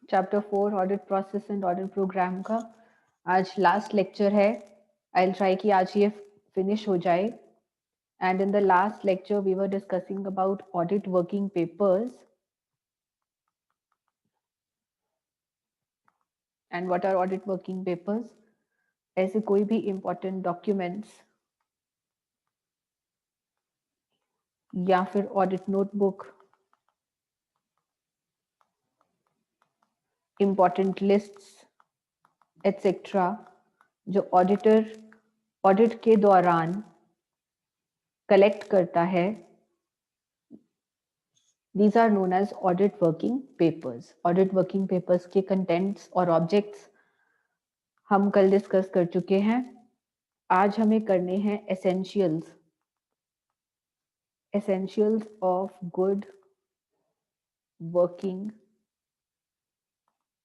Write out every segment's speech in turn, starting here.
Chapter 4 audit process and audit program का आज last lecture है. आई विल ट्राई कि आज ये फिनिश हो जाए. And in the last lecture we were discussing about audit working papers. And what are audit working papers? ऐसे कोई भी इंपॉर्टेंट डॉक्यूमेंट्स या फिर audit notebook, important lists etcetera जो ऑडिटर ऑडिट के दौरान कलेक्ट करता है, these are known as audit working papers. Audit working papers के contents और objects हम कल डिस्कस कर चुके हैं. आज हमें करने हैं essentials of good working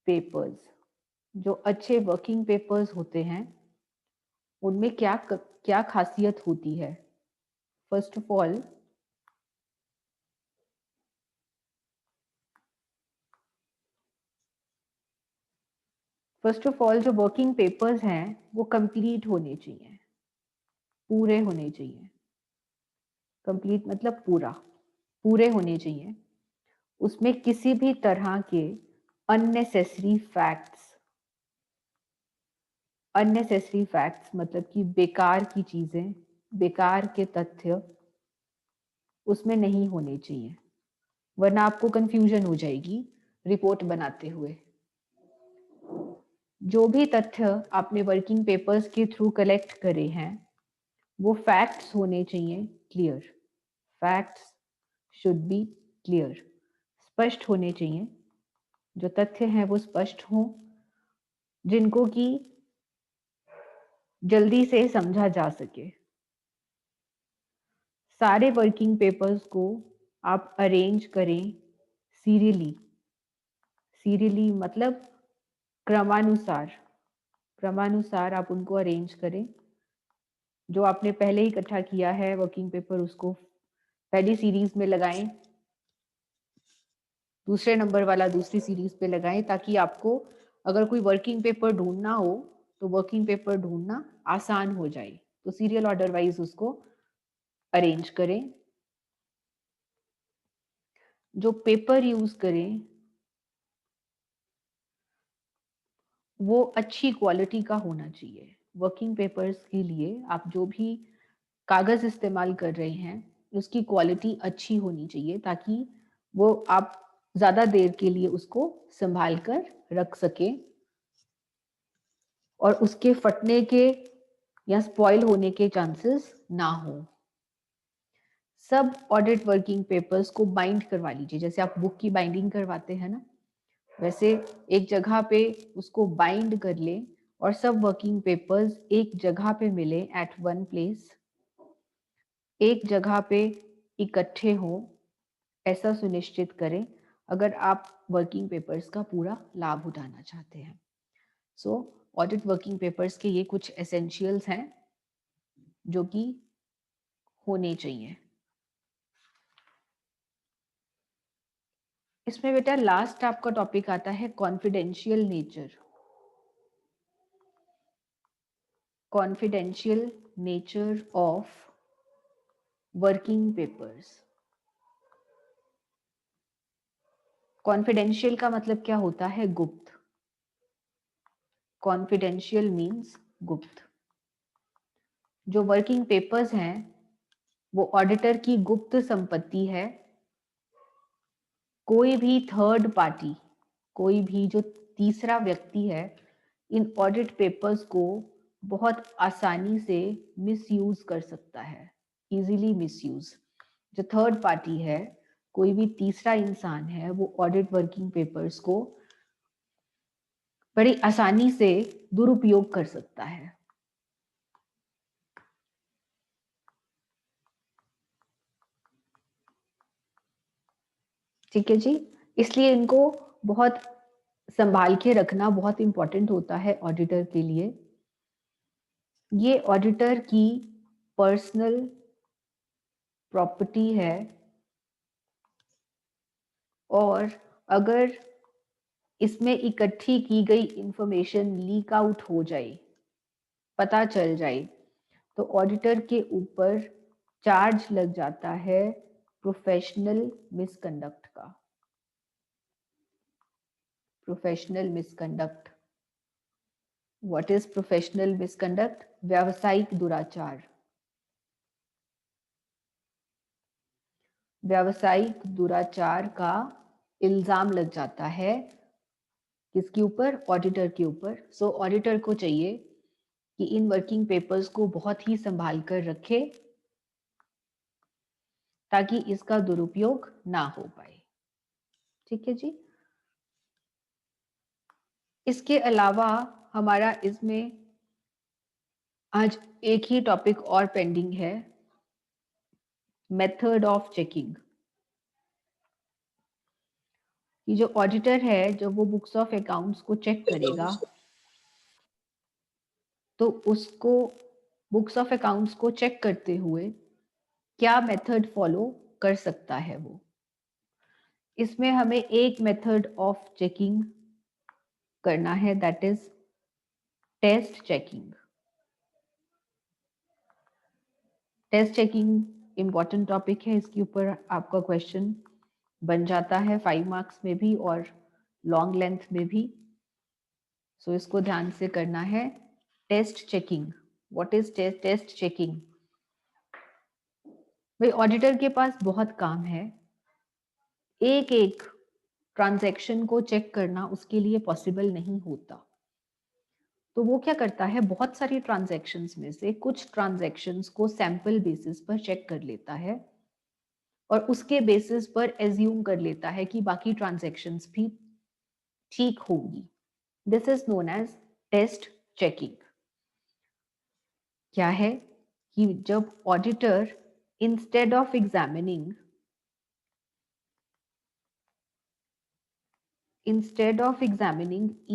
papers. जो अच्छे वर्किंग पेपर्स होते हैं उनमें क्या खासियत होती है. फर्स्ट ऑफ ऑल जो वर्किंग पेपर्स हैं वो कंप्लीट होने चाहिए, पूरे होने चाहिए. कंप्लीट मतलब पूरे होने चाहिए. उसमें किसी भी तरह के अननेसेसरी फैक्ट्स मतलब कि बेकार की चीजें, बेकार के तथ्य उसमें नहीं होने चाहिए, वरना आपको कंफ्यूजन हो जाएगी रिपोर्ट बनाते हुए. जो भी तथ्य आपने वर्किंग पेपर्स के थ्रू कलेक्ट करे हैं वो फैक्ट्स होने चाहिए clear. Facts should be clear, स्पष्ट होने चाहिए. जो तथ्य हैं वो स्पष्ट हों, जिनको कि जल्दी से समझा जा सके. सारे वर्किंग पेपर्स को आप अरेंज करें सीरियली मतलब क्रमानुसार आप उनको अरेंज करें. जो आपने पहले ही इकट्ठा किया है वर्किंग पेपर उसको पहली सीरीज में लगाएं, दूसरे नंबर वाला दूसरी सीरीज पे लगाएं, ताकि आपको अगर कोई वर्किंग पेपर ढूंढना हो तो वर्किंग पेपर ढूंढना आसान हो जाए. तो सीरियल ऑर्डर वाइज उसको अरेंज करें. जो पेपर यूज करें वो अच्छी क्वालिटी का होना चाहिए. वर्किंग पेपर्स के लिए आप जो भी कागज इस्तेमाल कर रहे हैं उसकी क्वालिटी अच्छी होनी चाहिए, ताकि वो आप ज्यादा देर के लिए उसको संभाल कर रख सके और उसके फटने के या स्पॉइल होने के चांसेस ना हो. सब ऑडिट वर्किंग पेपर्स को बाइंड करवा लीजिए, जैसे आप बुक की बाइंडिंग करवाते हैं ना, वैसे एक जगह पे उसको बाइंड कर ले और सब वर्किंग पेपर्स एक जगह पे मिले एट वन प्लेस, एक जगह पे इकट्ठे हो, ऐसा सुनिश्चित करें अगर आप वर्किंग पेपर्स का पूरा लाभ उठाना चाहते हैं. सो ऑडिट वर्किंग पेपर्स के ये कुछ एसेंशियल्स हैं जो कि होने चाहिए. इसमें बेटा लास्ट आपका टॉपिक आता है confidential nature of working papers. Confidential का मतलब क्या होता है? गुप्त. कॉन्फिडेंशियल मीन्स गुप्त. जो वर्किंग पेपर्स हैं वो ऑडिटर की गुप्त संपत्ति है. कोई भी थर्ड पार्टी, कोई भी जो तीसरा व्यक्ति है, इन ऑडिट पेपर्स को बहुत आसानी से मिसयूज कर सकता है. Easily misuse. जो थर्ड पार्टी है, कोई भी तीसरा इंसान है, वो ऑडिट वर्किंग पेपर्स को बड़ी आसानी से दुरुपयोग कर सकता है. ठीक है जी. इसलिए इनको बहुत संभाल के रखना बहुत इंपॉर्टेंट होता है ऑडिटर के लिए. ये ऑडिटर की पर्सनल प्रॉपर्टी है और अगर इसमें इकट्ठी की गई इंफॉर्मेशन लीक आउट हो जाए, पता चल जाए, तो ऑडिटर के ऊपर चार्ज लग जाता है प्रोफेशनल मिसकंडक्ट का। Professional misconduct, what is professional misconduct? व्यावसायिक दुराचार। व्यावसायिक दुराचार का इल्जाम लग जाता है किसके ऊपर? ऑडिटर के ऊपर। सो ऑडिटर को चाहिए कि इन वर्किंग पेपर्स को बहुत ही संभाल कर रखे ताकि इसका दुरुपयोग ना हो पाए। ठीक है जी। इसके अलावा हमारा इसमें आज एक ही टॉपिक और पेंडिंग है, मेथड ऑफ चेकिंग। कि जो ऑडिटर है, जब वो बुक्स ऑफ अकाउंट्स को चेक करेगा तो उसको बुक्स ऑफ अकाउंट्स को चेक करते हुए क्या मेथड फॉलो कर सकता है वो। इसमें हमें एक मेथड ऑफ चेकिंग करना है, that is test checking. Test checking important topic है, इसके ऊपर आपका क्वेश्चन बन जाता है 5 मार्क्स में भी और लॉन्ग लेंथ में भी। सो इसको ध्यान से करना है। Test checking, what is test checking? भाई ऑडिटर के पास बहुत काम है, एक एक ट्रांजैक्शन को चेक करना उसके लिए पॉसिबल नहीं होता। तो वो क्या करता है, बहुत सारी ट्रांजैक्शंस में से कुछ ट्रांजैक्शंस को सैंपल बेसिस पर चेक कर लेता है और उसके बेसिस पर एज्यूम कर लेता है कि बाकी ट्रांजैक्शंस भी ठीक होंगी। This is known as test checking. क्या है कि जब auditor instead of examining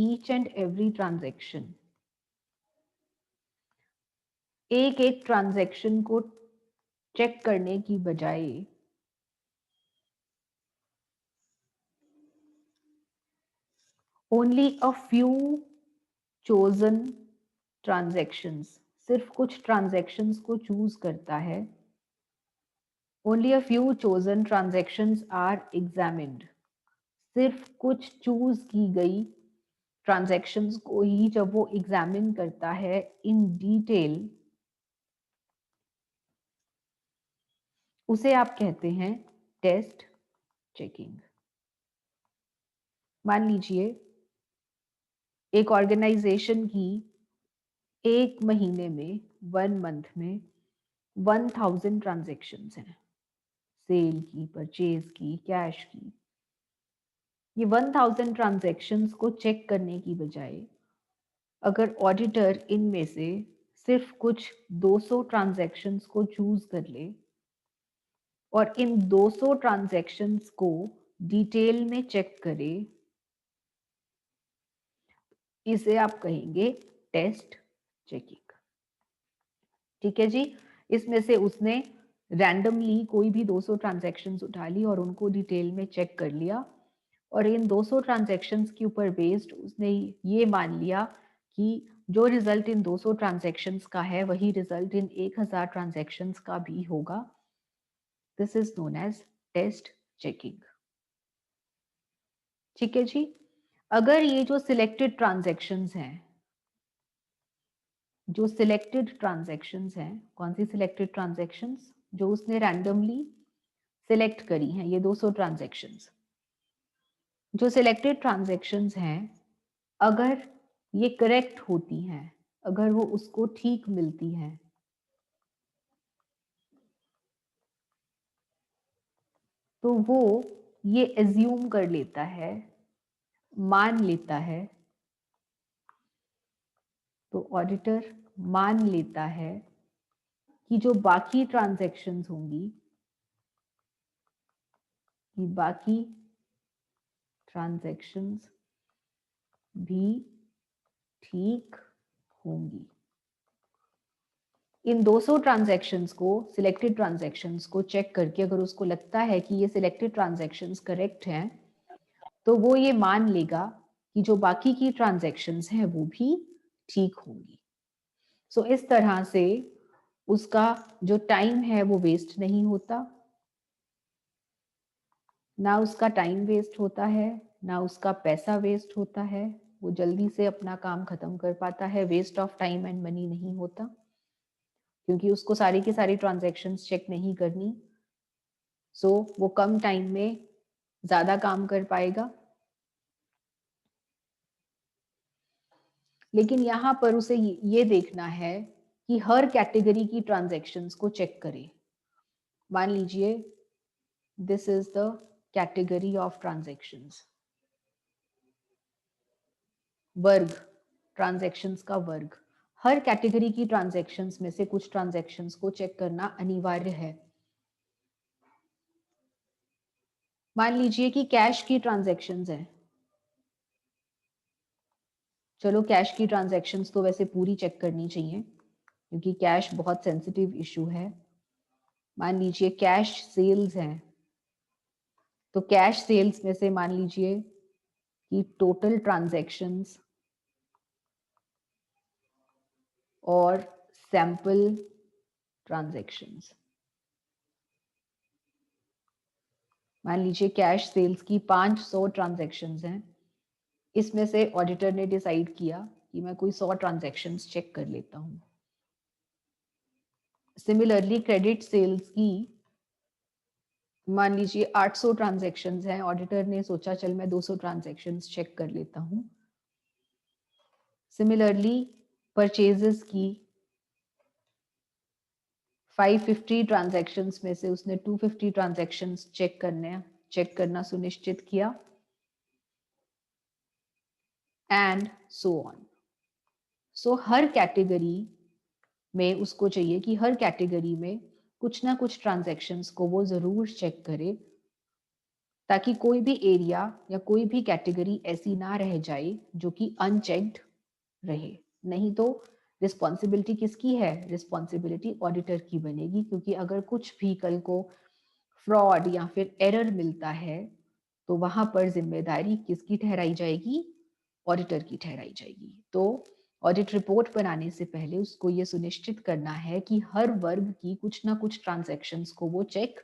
each and every transaction, एक एक ट्रांजैक्शन को चेक करने की बजाय only a few chosen transactions, सिर्फ कुछ ट्रांजैक्शंस को चूज करता है। Only a few chosen transactions are examined, सिर्फ कुछ चूज की गई ट्रांजैक्शंस को ही जब वो एग्जामिन करता है इन डिटेल, उसे आप कहते हैं टेस्ट चेकिंग। मान लीजिए एक ऑर्गेनाइजेशन की एक महीने में, 1 मंथ में 1000 ट्रांजैक्शंस हैं, सेल की, परचेज की, कैश की। ये 1000 ट्रांजैक्शंस को चेक करने की बजाय अगर ऑडिटर इनमें से सिर्फ कुछ 200 ट्रांजैक्शंस को चूज कर ले और इन 200 ट्रांजैक्शंस को डिटेल में चेक करे, इसे आप कहेंगे टेस्ट चेकिंग। ठीक है जी। इसमें से उसने रैंडमली कोई भी 200 ट्रांजैक्शंस उठा ली और उनको डिटेल में चेक कर लिया और इन 200 ट्रांजैक्शंस के ऊपर बेस्ड उसने ये मान लिया कि जो रिजल्ट इन 200 ट्रांजैक्शंस का है वही रिजल्ट इन 1000 ट्रांजैक्शंस का भी होगा। This is known as test checking. ठीक है जी। अगर ये जो सिलेक्टेड ट्रांजैक्शंस हैं, जो सिलेक्टेड ट्रांजैक्शंस हैं, कौन सी सिलेक्टेड ट्रांजैक्शंस? जो उसने रैंडमली सिलेक्ट करी हैं, ये 200 ट्रांजैक्शंस। जो सिलेक्टेड ट्रांजैक्शंस हैं, अगर ये करेक्ट होती हैं, अगर वो उसको ठीक मिलती हैं, तो वो ये एज्यूम कर लेता है, मान लेता है, तो ऑडिटर मान लेता है कि जो बाकी ट्रांजैक्शंस होंगी, कि बाकी ट्रांजैक्शंस भी ठीक होंगी। इन 200 ट्रांजैक्शंस को, सिलेक्टेड ट्रांजैक्शंस को चेक करके अगर उसको लगता है कि ये सिलेक्टेड ट्रांजैक्शंस करेक्ट हैं, तो वो ये मान लेगा कि जो बाकी की ट्रांजैक्शंस हैं वो भी ठीक होंगी। सो इस तरह से उसका जो टाइम है वो वेस्ट नहीं होता, ना उसका टाइम वेस्ट होता है, ना उसका पैसा वेस्ट होता है, वो जल्दी से अपना काम खत्म कर पाता है, waste of time and money नहीं होता, क्योंकि उसको सारी की सारी ट्रांजैक्शंस चेक नहीं करनी। सो वो कम टाइम में ज्यादा काम कर पाएगा। लेकिन यहाँ पर उसे ये देखना है कि हर कैटेगरी की ट्रांजैक्शंस को चेक करे। मान लीजिए this is the category of transactions, वर्ग, ट्रांजैक्शंस का वर्ग। हर कैटेगरी की ट्रांजैक्शंस में से कुछ ट्रांजैक्शंस को चेक करना अनिवार्य है। मान लीजिए कि कैश की ट्रांजैक्शंस है, चलो कैश की ट्रांजैक्शंस तो वैसे पूरी चेक करनी चाहिए क्योंकि कैश बहुत सेंसिटिव इशू है। मान लीजिए कैश सेल्स हैं, तो कैश सेल्स में से मान लीजिए कि टोटल ट्रांजैक्शंस और सैंपल ट्रांजैक्शंस, मान लीजिए कैश सेल्स की 500 ट्रांजैक्शंस हैं, इसमें से ऑडिटर ने डिसाइड किया कि मैं कोई 100 ट्रांजैक्शंस चेक कर लेता हूं। सिमिलरली क्रेडिट सेल्स की मान लीजिए 800 ट्रांजैक्शंस हैं, ऑडिटर ने सोचा चल मैं 200 ट्रांजैक्शंस चेक कर लेता हूं। सिमिलरली परचेजेस की 550 ट्रांजैक्शंस में से उसने 250 ट्रांजैक्शंस चेक करना सुनिश्चित किया, and so on. So her category में उसको चाहिए कि हर कैटेगरी में कुछ ना कुछ ट्रांजैक्शंस को वो जरूर चेक करे, ताकि कोई भी एरिया या कोई भी कैटेगरी ऐसी ना रह जाए जो कि अनचेक्ड रहे। नहीं तो रिस्पॉन्सिबिलिटी किसकी है? रिस्पॉन्सिबिलिटी ऑडिटर की बनेगी, क्योंकि अगर कुछ भी कल को फ्रॉड या फिर एरर मिलता है तो वहां पर जिम्मेदारी किसकी ठहराई जाएगी? ऑडिटर की ठहराई जाएगी। तो ऑडिट रिपोर्ट बनाने से पहले उसको ये सुनिश्चित करना है कि हर वर्ग की कुछ ना कुछ ट्रांजैक्शंस को वो चेक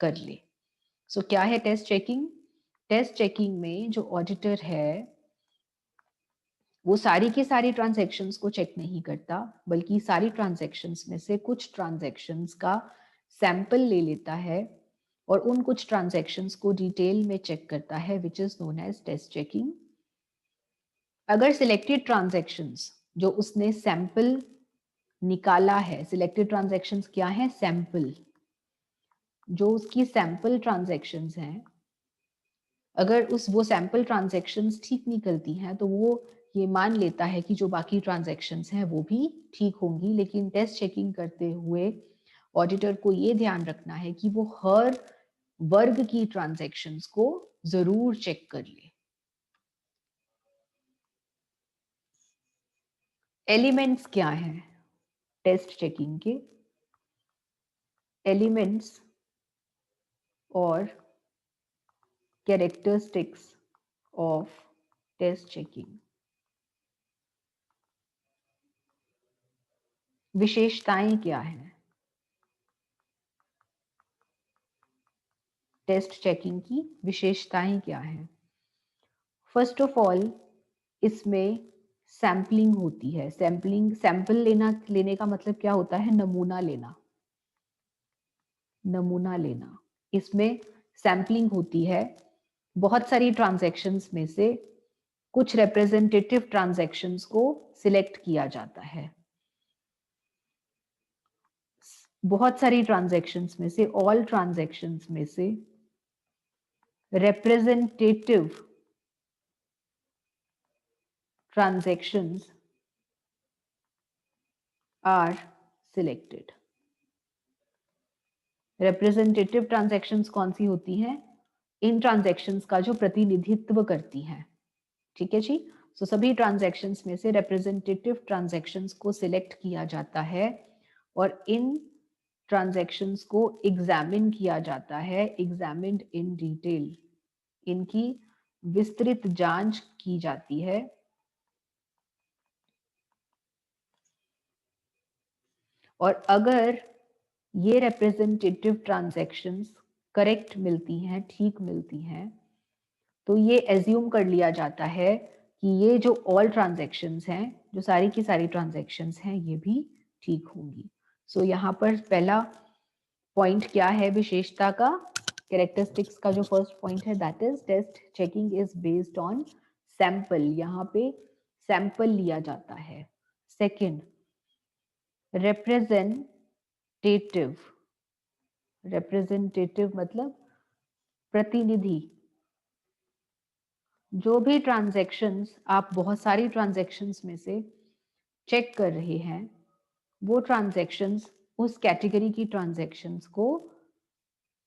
कर ले। सो क्या है टेस्ट चेकिंग? टेस्ट चेकिंग में जो ऑडिटर है वो सारी की सारी ट्रांजैक्शंस को चेक नहीं करता, बल्कि सारी ट्रांजैक्शंस में से कुछ ट्रांजैक्शंस का सैंपल ले लेता है और उन कुछ ट्रांजैक्शंस को डिटेल में चेक करता है, which is known as test checking. अगर सिलेक्टेड ट्रांजैक्शंस जो उसने सैंपल निकाला है, सिलेक्टेड ट्रांजैक्शंस क्या है? सैंपल। जो उसकी सैंपल ट्रांजैक्शंस हैं, अगर वो सैंपल ट्रांजैक्शंस ठीक निकलती हैं तो वो ये मान लेता है कि जो बाकी ट्रांजैक्शंस हैं वो भी ठीक होंगी। लेकिन टेस्ट चेकिंग करते हुए ऑडिटर को ये ध्यान रखना है कि वो हर वर्ग की ट्रांजैक्शंस को जरूर चेक कर ले। एलिमेंट्स क्या हैं टेस्ट चेकिंग के? एलिमेंट्स और कैरेक्टरिस्टिक्स ऑफ टेस्ट चेकिंग, विशेषताएं क्या हैं टेस्ट चेकिंग की? विशेषताएं क्या हैं? फर्स्ट ऑफ ऑल इसमें सैम्पलिंग होती है। सैंपल लेने का मतलब क्या होता है? नमूना लेना। नमूना लेना, इसमें सैम्पलिंग होती है। बहुत सारी ट्रांजैक्शंस में से कुछ रिप्रेजेंटेटिव ट्रांजैक्शंस को सिलेक्ट किया जाता है। बहुत सारी ट्रांजैक्शंस में से, ऑल ट्रांजैक्शंस में से representative transactions are selected। Representative transactions कौन सी होती हैं? इन ट्रांजैक्शंस का जो प्रतिनिधित्व करती हैं। ठीक है जी। सो सभी ट्रांजैक्शंस में से रिप्रेजेंटेटिव ट्रांजैक्शंस को सिलेक्ट किया जाता है और इन ट्रांजैक्शंस को एग्जामिन किया जाता है, एग्जामिन्ड इन डिटेल। इनकी विस्तृत जांच की जाती है और अगर ये रिप्रेजेंटेटिव ट्रांजैक्शंस करेक्ट मिलती हैं, ठीक मिलती हैं, तो ये एज्यूम कर लिया जाता है कि ये जो ऑल ट्रांजैक्शंस हैं, जो सारी की सारी ट्रांजैक्शंस हैं, ये भी ठीक होंगी। सो यहाँ पर पहला पॉइंट क्या है विशेषता का, कैरेक्टरिस्टिक्स का जो फर्स्ट पॉइंट है, that is test checking is based on sample. यहाँ पे सैंपल लिया जाता है। Second, representative. रिप्रेजेंटेटिव मतलब प्रतिनिधि। जो भी ट्रांजैक्शंस आप बहुत सारी ट्रांजैक्शंस में से चेक कर रहे हैं, वो ट्रांजैक्शंस उस कैटेगरी की ट्रांजैक्शंस को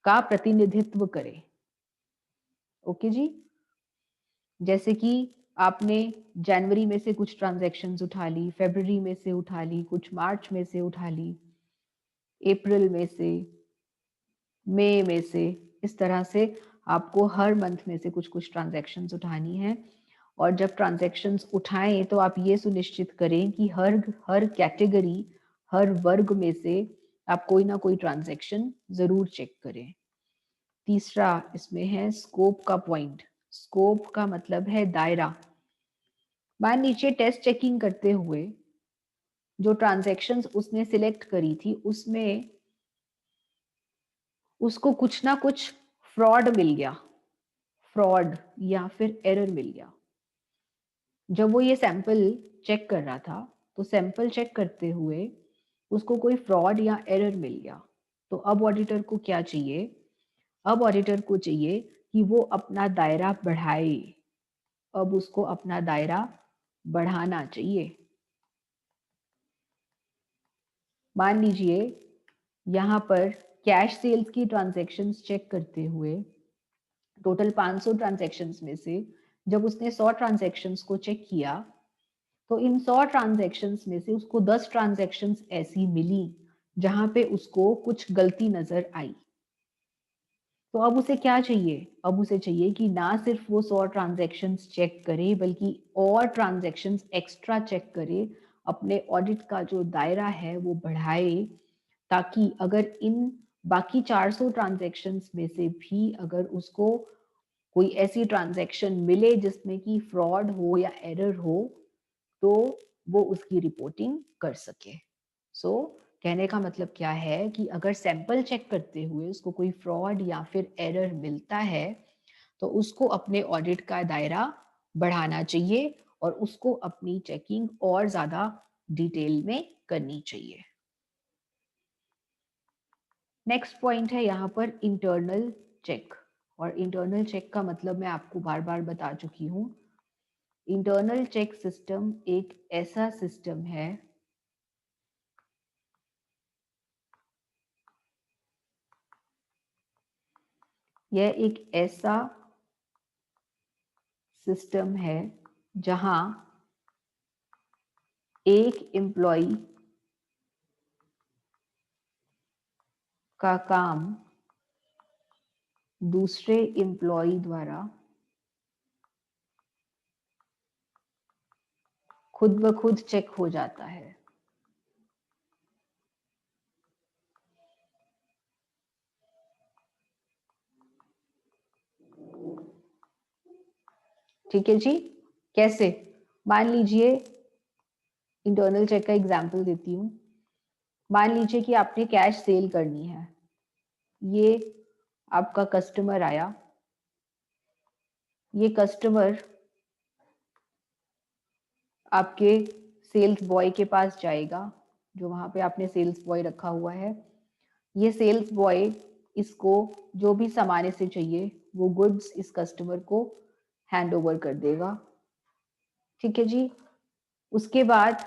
का प्रतिनिधित्व करें। ओके जी। जैसे कि आपने जनवरी में से कुछ ट्रांजैक्शंस उठा ली, फरवरी में से उठा ली, कुछ मार्च में से उठा ली, अप्रैल में से, मई में से, इस तरह से आपको हर मंथ में से कुछ कुछ ट्रांजैक्शंस उठानी है। और जब ट्रांजैक्शंस उठाएं तो आप ये सुनिश्चित करें कि हर कैटेगरी, हर वर्ग में से आप कोई ना कोई ट्रांजैक्शन जरूर चेक करें। तीसरा इसमें है स्कोप का पॉइंट। स्कोप का मतलब है दायरा। मान लीजिए टेस्ट चेकिंग करते हुए जो ट्रांजैक्शंस उसने सिलेक्ट करी थी, उसमें उसको कुछ ना कुछ फ्रॉड मिल गया, फ्रॉड या फिर एरर मिल गया। जब वो ये सैंपल चेक कर रहा था, तो सैंपल चेक करते हुए उसको कोई फ्रॉड या एरर मिल गया, तो अब ऑडिटर को क्या चाहिए? अब ऑडिटर को चाहिए कि वो अपना दायरा बढ़ाए। अब उसको अपना दायरा बढ़ाना चाहिए। मान लीजिए यहाँ पर कैश सेल्स की ट्रांजैक्शंस चेक करते हुए टोटल 500 ट्रांजैक्शंस में से जब उसने 100 ट्रांजैक्शंस को चेक किया, तो इन 100 ट्रांजैक्शंस में से उसको 10 ट्रांजैक्शंस ऐसी मिली जहां पे उसको कुछ गलती नजर आई। तो अब उसे क्या चाहिए? अब उसे चाहिए कि ना सिर्फ वो 100 ट्रांजैक्शंस चेक करे, बल्कि और ट्रांजैक्शंस एक्स्ट्रा चेक करे, अपने ऑडिट का जो दायरा है वो बढ़ाए, ताकि अगर इन बाकी 400 ट्रांजैक्शंस में से भी अगर उसको कोई ऐसी ट्रांजैक्शन मिले जिसमें कि फ्रॉड हो या एरर हो, तो वो उसकी रिपोर्टिंग कर सके। सो कहने का मतलब क्या है कि अगर सैंपल चेक करते हुए उसको कोई फ्रॉड या फिर एरर मिलता है, तो उसको अपने ऑडिट का दायरा बढ़ाना चाहिए और उसको अपनी चेकिंग और ज्यादा डिटेल में करनी चाहिए। नेक्स्ट पॉइंट है यहाँ पर इंटरनल चेक। और इंटरनल चेक का मतलब मैं आपको बार बार बता चुकी हूँ। इंटरनल चेक सिस्टम एक ऐसा सिस्टम है यह एक ऐसा सिस्टम है जहां एक एम्प्लॉय का काम दूसरे एम्प्लॉय द्वारा खुद ब खुद चेक हो जाता है। ठीक है जी। कैसे? मान लीजिए, इंटरनल चेक का एग्जांपल देती हूँ। मान लीजिए कि आपने कैश सेल करनी है। ये आपका कस्टमर आया। ये कस्टमर आपके सेल्स बॉय के पास जाएगा, जो वहां पे आपने सेल्स बॉय रखा हुआ है। ये सेल्स बॉय इसको जो भी सामान इसे चाहिए वो गुड्स इस कस्टमर को हैंड ओवर कर देगा। ठीक है जी। उसके बाद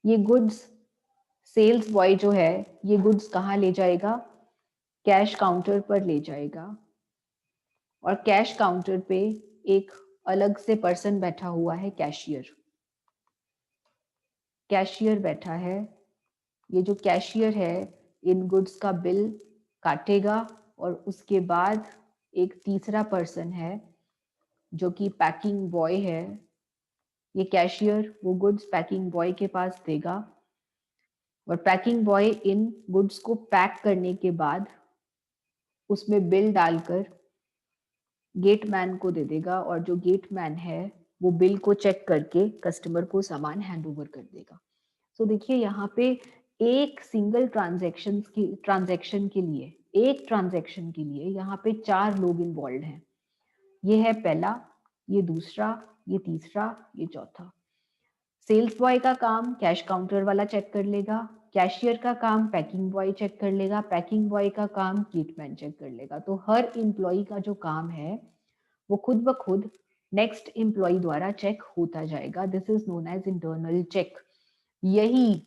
ये गुड्स, सेल्स बॉय जो है ये गुड्स कहाँ ले जाएगा? कैश काउंटर पर ले जाएगा। और कैश काउंटर पे एक अलग से पर्सन बैठा हुआ है, कैशियर। कैशियर बैठा है। ये जो कैशियर है इन गुड्स का बिल काटेगा और उसके बाद एक तीसरा पर्सन है जो कि पैकिंग बॉय है। ये कैशियर वो गुड्स पैकिंग बॉय के पास देगा और पैकिंग बॉय इन गुड्स को पैक करने के बाद उसमें बिल डालकर गेट मैन को दे देगा और जो गेट मैन है वो बिल को चेक करके कस्टमर को सामान हैंड ओवर कर देगा। तो देखिए यहाँ पे एक सिंगल ट्रांजैक्शन के लिए यहाँ पे 4 लोग इन्वॉल्व हैं। ये है पहला, ये दूसरा, ये तीसरा, ये चौथा। सेल्स बॉय का काम कैश काउंटर वाला चेक कर लेगा, कैशियर का काम पैकिंग बॉय चेक कर लेगा, पैकिंग बॉय का काम गेटमैन चेक कर लेगा। तो हर एम्प्लॉय का जो काम है वो खुद ब खुद नेक्स्ट एम्प्लॉय द्वारा चेक होता जाएगा। This is known as internal check. यही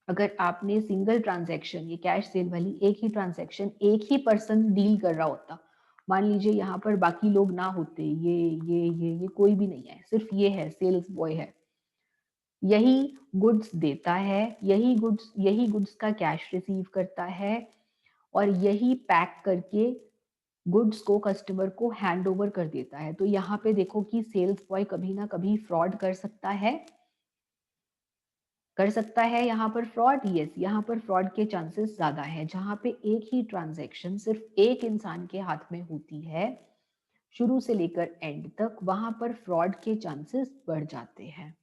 अगर आपने सिंगल ट्रांजैक्शन, ये कैश सेल वाली एक ही ट्रांजैक्शन एक ही पर्सन डील कर रहा होता, मान लीजिए यहाँ पर बाकी लोग ना होते, ये कोई भी नहीं है, सिर्फ ये है, सेल्स बॉय है, यही गुड्स देता है, यही गुड्स का कैश रिसीव करता है और यही पैक करके गुड्स को कस्टमर को हैंड ओवर कर देता है। तो यहाँ पे देखो कि सेल्स बॉय कभी ना कभी फ्रॉड कर सकता है, यहाँ पर फ्रॉड। यस, यहाँ पर फ्रॉड के चांसेस ज्यादा है। जहाँ पे एक ही ट्रांजैक्शन सिर्फ एक इंसान के हाथ में होती है शुरू से लेकर एंड तक, वहां पर फ्रॉड के चांसेस बढ़ जाते हैं।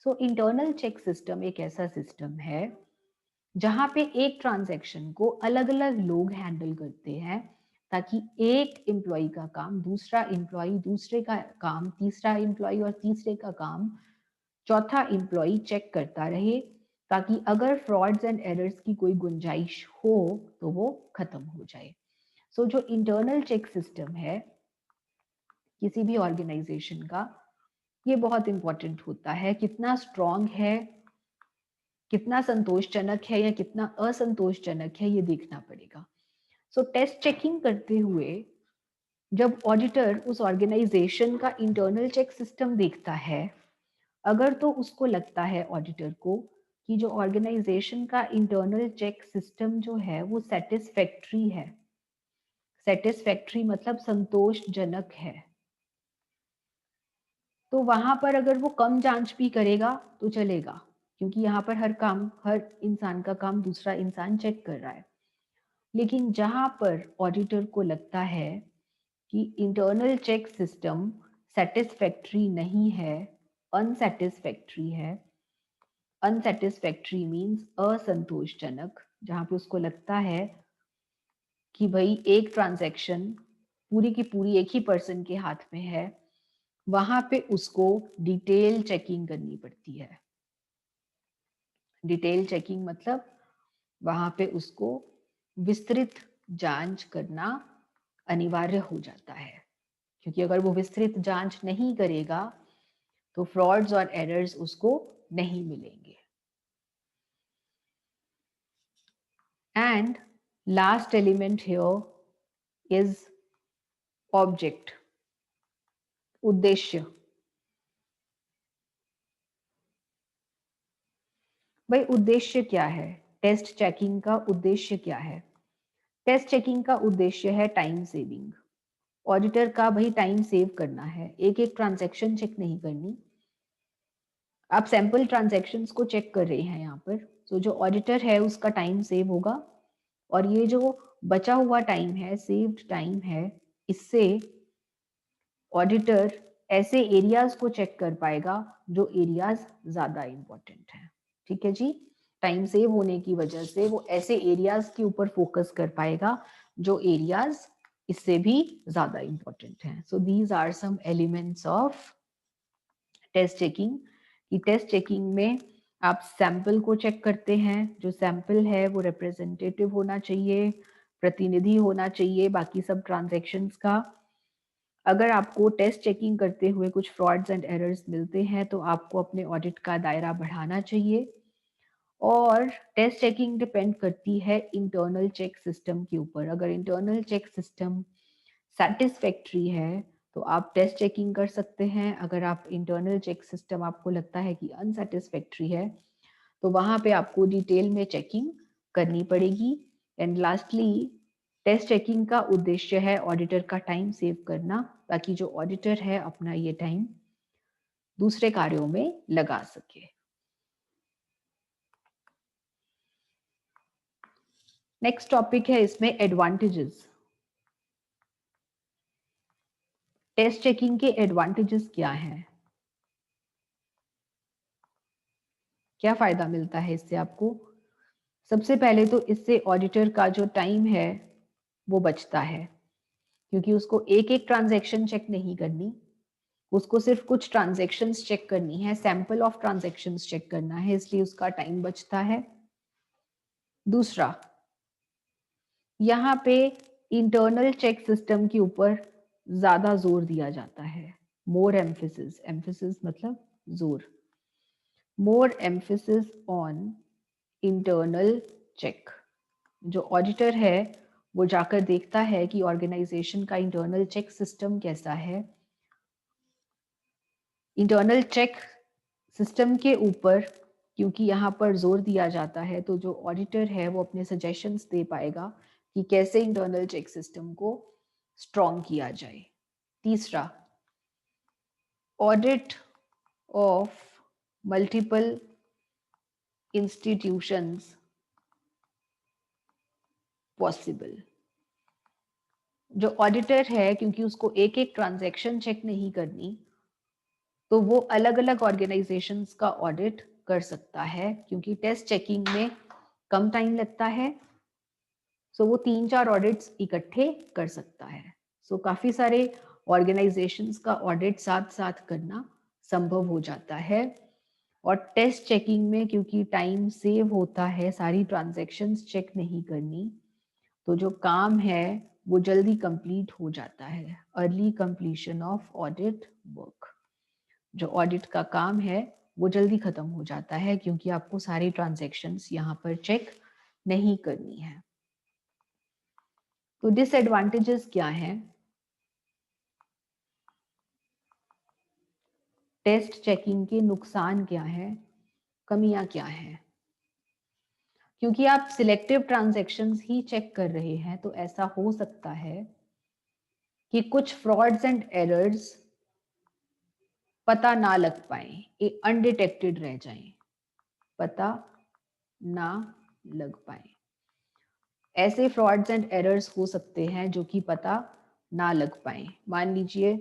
सो इंटरनल चेक सिस्टम एक ऐसा सिस्टम है जहां पे एक ट्रांजैक्शन को अलग अलग लोग हैंडल करते हैं, ताकि एक एम्प्लॉय का काम दूसरा एम्प्लॉय, दूसरे का काम तीसरा एम्प्लॉय और तीसरे का काम चौथा एम्प्लॉय चेक करता रहे, ताकि अगर फ्रॉड्स एंड एरर्स की कोई गुंजाइश हो तो वो खत्म हो जाए। सो जो इंटरनल चेक सिस्टम है किसी भी ऑर्गेनाइजेशन का, ये बहुत इंपॉर्टेंट होता है। कितना स्ट्रॉन्ग है, कितना संतोषजनक है या कितना असंतोषजनक है, ये देखना पड़ेगा। सो टेस्ट चेकिंग करते हुए जब ऑडिटर उस ऑर्गेनाइजेशन का इंटरनल चेक सिस्टम देखता है, अगर तो उसको लगता है ऑडिटर को कि जो ऑर्गेनाइजेशन का इंटरनल चेक सिस्टम जो है वो सेटिस्फैक्ट्री है, सेटिस्फैक्ट्री मतलब संतोषजनक है, तो वहां पर अगर वो कम जांच भी करेगा तो चलेगा, क्योंकि यहाँ पर हर इंसान का काम दूसरा इंसान चेक कर रहा है। लेकिन जहां पर ऑडिटर को लगता है कि इंटरनल चेक सिस्टम सेटिस्फैक्ट्री नहीं है, अनसेटिस्फैक्ट्री है, अनसेटिस्फैक्ट्री मीन्स असंतोषजनक, जहां पे उसको लगता है कि भाई एक ट्रांजैक्शन पूरी की पूरी एक ही पर्सन के हाथ में है, वहां पे उसको डिटेल चेकिंग करनी पड़ती है। डिटेल चेकिंग मतलब वहां पे उसको विस्तृत जांच करना अनिवार्य हो जाता है, क्योंकि अगर वो विस्तृत जांच नहीं करेगा तो फ्रॉड्स और एरर्स उसको नहीं मिलेंगे। And last element here is object, उद्देश्य। भाई उद्देश्य क्या है? टेस्ट चेकिंग का उद्देश्य क्या है? टेस्ट चेकिंग का उद्देश्य है टाइम सेविंग। ऑडिटर का भाई टाइम सेव करना है, एक एक ट्रांजैक्शन चेक नहीं करनी। आप सैंपल ट्रांजैक्शंस को चेक कर रहे हैं यहाँ पर, तो जो ऑडिटर है उसका टाइम सेव होगा और ये जो बचा हुआ टाइम है, सेव्ड टाइम है, इससे ऑडिटर ऐसे एरियाज को चेक कर पाएगा जो एरियाज ज्यादा इंपॉर्टेंट हैं। ठीक है जी, टाइम सेव होने की वजह से वो ऐसे एरियाज के ऊपर फोकस कर पाएगा जो एरियाज इससे भी ज्यादा इंपॉर्टेंट हैं। So these are some elements of test checking. कि टेस्ट चेकिंग में आप सैंपल को चेक करते हैं, जो सैंपल है वो रिप्रेजेंटेटिव होना चाहिए, प्रतिनिधि होना चाहिए बाकी सब ट्रांजैक्शंस का। अगर आपको टेस्ट चेकिंग करते हुए कुछ फ्रॉड्स एंड एरर्स मिलते हैं तो आपको अपने ऑडिट का दायरा बढ़ाना चाहिए। और टेस्ट चेकिंग डिपेंड करती है इंटरनल चेक सिस्टम के ऊपर। अगर इंटरनल चेक सिस्टम सेटिस्फैक्ट्री है तो आप टेस्ट चेकिंग कर सकते हैं। अगर आप इंटरनल चेक सिस्टम आपको लगता है कि अनसेटिस्फैक्ट्री है तो वहां पे आपको डिटेल में चेकिंग करनी पड़ेगी। एंड लास्टली टेस्ट चेकिंग का उद्देश्य है ऑडिटर का टाइम सेव करना, ताकि जो ऑडिटर है अपना ये टाइम दूसरे कार्यों में लगा सके। नेक्स्ट टॉपिक है इसमें एडवांटेजेस। टेस्ट चेकिंग के एडवांटेजेस क्या हैं? क्या फायदा मिलता है इससे आपको? सबसे पहले तो इससे ऑडिटर का जो टाइम है वो बचता है, क्योंकि उसको एक एक ट्रांजैक्शन चेक नहीं करनी, उसको सिर्फ कुछ ट्रांजैक्शंस चेक करनी है, सैंपल ऑफ ट्रांजैक्शंस चेक करना है, इसलिए उसका टाइम बचता है। दूसरा, यहाँ पे इंटरनल चेक सिस्टम के ऊपर ज्यादा जोर दिया जाता है। मोर एम्फेसिस, एम्फेसिस मतलब जोर, मोर एम्फेसिस ऑन इंटरनल चेक। जो ऑडिटर है वो जाकर देखता है कि ऑर्गेनाइजेशन का इंटरनल चेक सिस्टम कैसा है। इंटरनल चेक सिस्टम के ऊपर क्योंकि यहाँ पर जोर दिया जाता है, तो जो ऑडिटर है वो अपने सजेशंस दे पाएगा कि कैसे इंटरनल चेक सिस्टम को स्ट्रॉन्ग किया जाए। तीसरा, audit of multiple institutions possible. जो ऑडिटर है क्योंकि उसको एक एक ट्रांजैक्शन चेक नहीं करनी, तो वो अलग अलग ऑर्गेनाइजेशंस का ऑडिट कर सकता है, क्योंकि टेस्ट चेकिंग में कम टाइम लगता है, सो वो 3-4 ऑडिट्स इकट्ठे कर सकता है। सो काफी सारे ऑर्गेनाइजेशंस का ऑडिट साथ साथ करना संभव हो जाता है। और टेस्ट चेकिंग में क्योंकि टाइम सेव होता है, सारी ट्रांजैक्शंस चेक नहीं करनी, तो जो काम है वो जल्दी कंप्लीट हो जाता है। Early completion of audit work, जो ऑडिट का काम है वो जल्दी खत्म हो जाता है, क्योंकि आपको सारी ट्रांजैक्शंस यहाँ पर चेक नहीं करनी है। तो डिसएडवांटेजेस क्या हैं? टेस्ट चेकिंग के नुकसान क्या है, कमियां क्या है? क्योंकि आप सिलेक्टिव ट्रांजैक्शंस ही चेक कर रहे हैं, तो ऐसा हो सकता है कि कुछ फ्रॉड्स एंड एरर्स पता ना लग पाए, अनडिटेक्टेड रह जाएं, पता ना लग पाए। ऐसे फ्रॉड्स एंड एरर्स हो सकते हैं जो कि पता ना लग पाए। मान लीजिए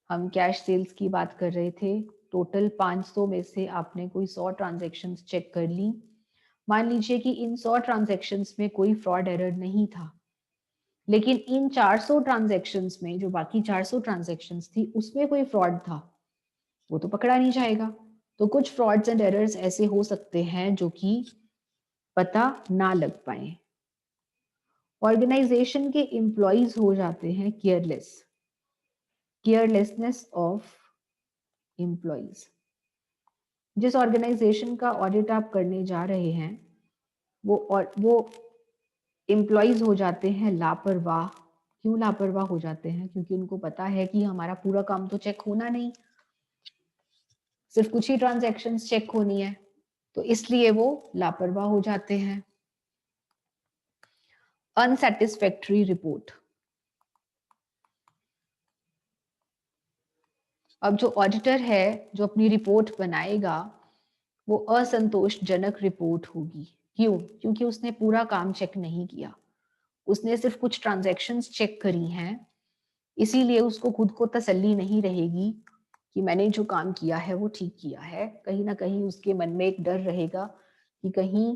हम कैश सेल्स की बात कर रहे थे, टोटल 500 में से आपने कोई 100 ट्रांजैक्शंस चेक कर ली। मान लीजिए कि इन 100 ट्रांजैक्शंस में कोई फ्रॉड एरर नहीं था, लेकिन इन 400 ट्रांजैक्शंस में, जो बाकी 400 ट्रांजैक्शंस थी, उसमें कोई फ्रॉड था, वो तो पकड़ा नहीं जाएगा। तो कुछ फ्रॉड्स एंड एरर्स ऐसे हो सकते हैं जो कि पता ना लग पाए। ऑर्गेनाइजेशन के एम्प्लॉइज हो जाते हैं केयरलेस, केयरलेसनेस ऑफ एम्प्लॉइज। जिस ऑर्गेनाइजेशन का ऑडिट आप करने जा रहे हैं वो एम्प्लॉइज हो जाते हैं लापरवाह। क्यों लापरवाह हो जाते हैं? क्योंकि उनको पता है कि हमारा पूरा काम तो चेक होना नहीं, सिर्फ कुछ ही ट्रांजैक्शंस चेक होनी है, तो इसलिए वो लापरवाह हो जाते हैं। अनसेटिस्फैक्टरी रिपोर्ट। अब जो ऑडिटर है जो अपनी रिपोर्ट बनाएगा वो असंतोषजनक रिपोर्ट होगी। क्यों? क्योंकि उसने पूरा काम चेक नहीं किया, उसने सिर्फ कुछ ट्रांजैक्शंस चेक करी हैं, इसीलिए उसको खुद को तसल्ली नहीं रहेगी कि मैंने जो काम किया है वो ठीक किया है। कहीं ना कहीं उसके मन में एक डर रहेगा कि कहीं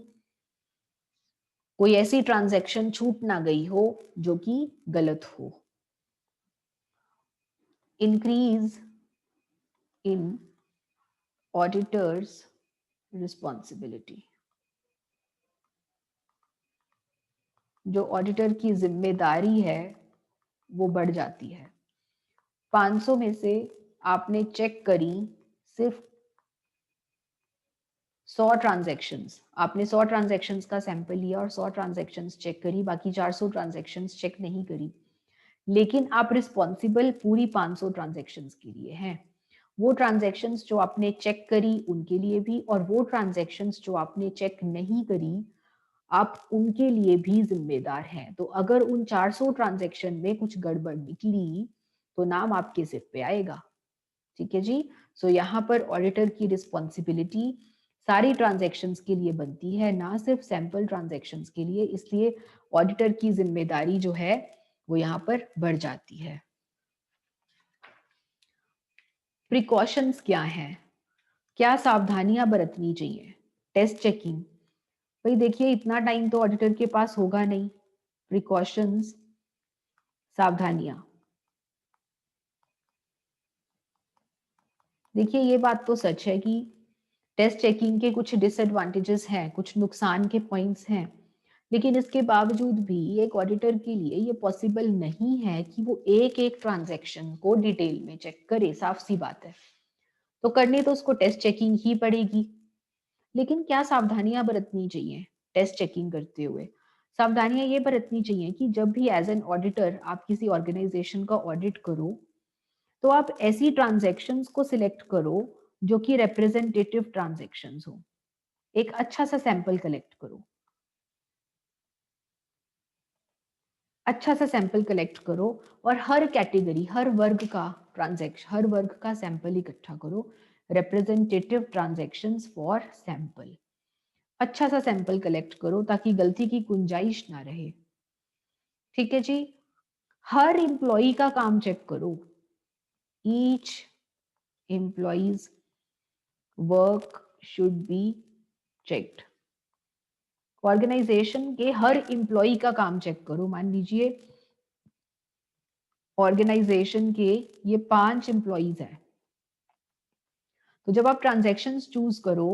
कोई ऐसी ट्रांजैक्शन छूट ना गई हो जो कि गलत हो। Increase in auditors responsibility. जो ऑडिटर की जिम्मेदारी है वो बढ़ जाती है। 500 में से आपने चेक करी सिर्फ 100 ट्रांजैक्शंस, आपने 100 ट्रांजैक्शंस का सैंपल लिया और 100 ट्रांजैक्शंस चेक करी, बाकी 400 ट्रांजैक्शंस चेक नहीं करी, लेकिन आप रिस्पॉन्सिबल पूरी 500 ट्रांजैक्शंस के लिए हैं। वो ट्रांजैक्शंस जो आपने चेक करी उनके लिए भी, और वो ट्रांजैक्शंस जो आपने चेक नहीं करी, आप उनके लिए भी जिम्मेदार हैं। तो अगर उन 400 ट्रांजैक्शन में कुछ गड़बड़ निकली तो नाम आपके सिर पे आएगा। ठीक है जी। सो यहाँ पर ऑडिटर की रिस्पॉन्सिबिलिटी सारी ट्रांजैक्शंस के लिए बनती है, ना सिर्फ सैंपल ट्रांजैक्शंस के लिए। इसलिए ऑडिटर की जिम्मेदारी जो है वो यहाँ पर बढ़ जाती है। प्रिकॉशंस क्या हैं, क्या सावधानियां बरतनी चाहिए? टेस्ट चेकिंग, भाई देखिए इतना टाइम तो ऑडिटर के पास होगा नहीं। प्रिकॉशंस, सावधानियां, देखिए ये बात तो सच है कि टेस्ट चेकिंग के कुछ डिसएडवांटेजेस हैं, कुछ नुकसान के पॉइंट्स हैं, लेकिन इसके बावजूद भी एक ऑडिटर के लिए ये पॉसिबल नहीं है कि वो एक एक ट्रांजैक्शन को डिटेल में चेक करे। साफ सी बात है, तो करनी तो उसको टेस्ट चेकिंग ही पड़ेगी। लेकिन क्या सावधानियां बरतनी चाहिए टेस्ट चेकिंग करते हुए? सावधानियां ये बरतनी चाहिए कि जब भी एज एन ऑडिटर आप किसी ऑर्गेनाइजेशन का ऑडिट करो तो आप ऐसी ट्रांजैक्शंस को सिलेक्ट करो जो कि रिप्रेजेंटेटिव ट्रांजैक्शंस हो। एक अच्छा सा सैंपल कलेक्ट करो, अच्छा सा सैंपल कलेक्ट करो और हर कैटेगरी, हर वर्ग का ट्रांजैक्शन, हर वर्ग का सैंपल इकट्ठा करो। रिप्रेजेंटेटिव ट्रांजैक्शंस फॉर सैंपल, अच्छा सा सैंपल कलेक्ट करो ताकि गलती की गुंजाइश ना रहे। ठीक है जी। हर एम्प्लॉय का काम चेक करो, each employees work should be checked. Organisation के हर एम्प्लॉय का काम चेक करो। मान लीजिए ऑर्गेनाइजेशन के ये 5 एम्प्लॉयज हैं, तो जब आप ट्रांजैक्शन चूज करो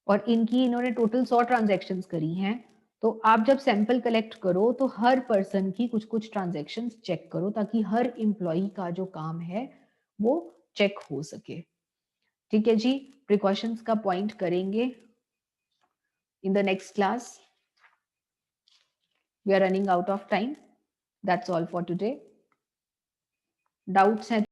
और इनकी इन्होंने टोटल 100 ट्रांजैक्शन करी हैं, तो आप जब सैंपल कलेक्ट करो तो हर पर्सन की कुछ कुछ ट्रांजैक्शन चेक करो ताकि हर एम्प्लॉय का जो काम है वो चेक हो सके। ठीक है जी। प्रिकॉशंस का पॉइंट करेंगे in the next class. We are running out of time. That's all for today. Doubts हैं